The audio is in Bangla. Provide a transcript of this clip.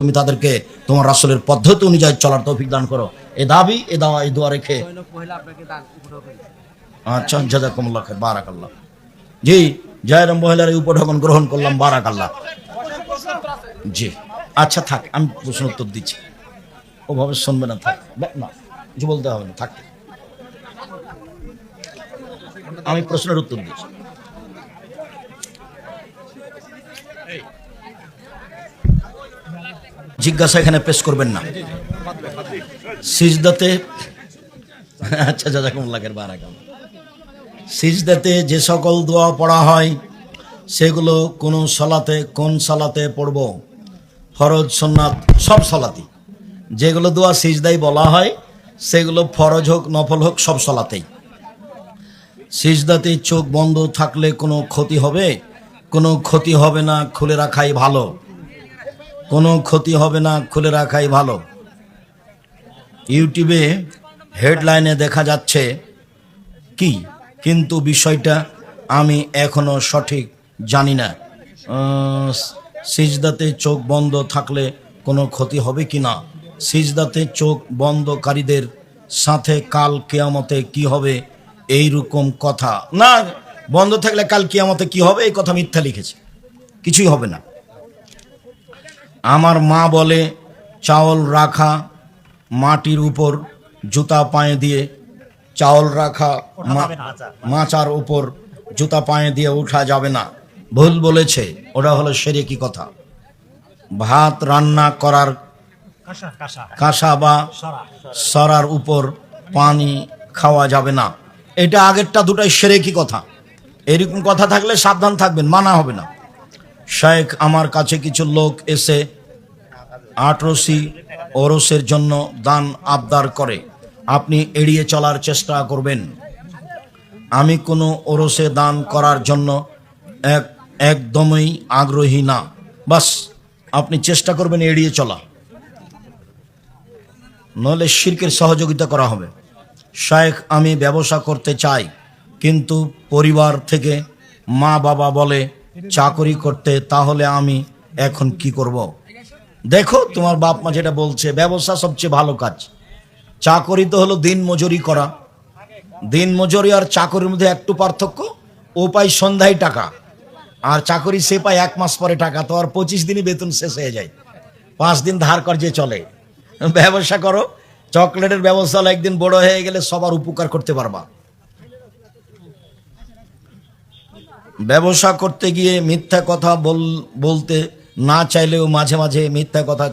তুমি তাদেরকে তোমার রাসূলের পদ্ধতি অনুযায়ী চলার তৌফিক দান করো। এ দাবি এ দাওয়া এই দোয়া রেখে আচ্ছা জাযাকুমুল্লাহ খাইর, বারাকাল্লাহ। জি জয়রাম মহিলার এই উপঢৌকন গ্রহণ করলাম, বারাকাল্লাহ। জি আচ্ছা থাক, আমি প্রশ্ন উত্তর দিচ্ছি, ওভাবে শুনবে না, থাক না কিছু বলতে হবে না, থাক আমি প্রশ্নের উত্তর দিচ্ছি। জিজ্ঞাসা এখানে পেশ করবেন না। সিজদাতে আচ্ছা জাযাকুমুল্লাহ খাইর, বারাকাল্লাহ। সিজদাতে যে সকল দোয়া পড়া হয় সেগুলো কোন সালাতে, কোন সালাতে পড়ব? ফরজ সুন্নাত সব সালাতেই যেগুলো দোয়া সিজদাই বলা হয় সেগুলো ফরজ হোক নফল হোক সব সালাতেই। সিজদাতে চোখ বন্ধ থাকলে কোনো ক্ষতি হবে? কোনো ক্ষতি হবে না, খুলে রাখাই ভালো। কোনো ক্ষতি হবে না, খুলে রাখাই ভালো। ইউটিউবে হেডলাইনে দেখা যাচ্ছে কি, কিন্তু বিষয়টা আমি এখনো সঠিক জানি না। সিজদাতে চোখ বন্ধ থাকলে কোনো ক্ষতি হবে কি না? সিজদাতে চোখ বন্ধকারীদের সাথে কাল কিয়ামতে কি হবে এইরকম কথা না। বন্ধ থাকলে কাল কিয়ামতে কি হবে এই কথা মিথ্যা লিখেছে, কিছুই হবে না। আমার মা বলে চাউল রাখা মাটির উপর জুতা পায়ে দিয়ে, চাউল রাখা মাচার উপর জুতা পায়ে দিয়ে উঠা যাবে না, ভুল বলেছে, ওটা হলো শিরকি কথা। ভাত রান্না করার কাঁসা বা সরার উপর পানি খাওয়া যাবে না, এটা আগেরটা দুটাই শিরকি কথা। এরকম কথা থাকলে সাবধান থাকবেন, মানা হবে না। শেখ আমার কাছে কিছু লোক এসে আটরসি ওরসের জন্য দান আবদার করে, আপনি এড়িয়ে চলার চেষ্টা করবেন। আমি কোনো ওরসে দান করার জন্য একদমই আগ্রহী না, বাস আপনি চেষ্টা করবেন এড়িয়ে চলা, নইলে শিরকের সহযোগিতা করা হবে। শেখ আমি ব্যবসা করতে চাই, কিন্তু পরিবার থেকে মা বাবা বলে চাকরি করতে, তাহলে আমি এখন কি করব? দেখো তোমার বাপ মা যেটা বলছে, ব্যবসা সবচেয়ে ভালো কাজ। চাকরি তো হলো দিন মজুরি করা, দিন মজুরি আর চাকরির মধ্যে একটু পার্থক্য, ও পায় সন্ধ্যায় টাকা, আর চাকরি সে পায় 1 মাস পরে টাকা, তো আর 25 দিনই বেতন শেষ হয়ে যায়, 5 দিন ধার কর্জে চলে। ব্যবসা করো, চকলেটের ব্যবসা হলো একদিন বড় হয়ে গেলে সবার উপকার করতে পারবা। ব্যবসা করতে গিয়ে মিথ্যা কথা বলতে না চাইলেও মাঝে মাঝে মিথ্যা কথা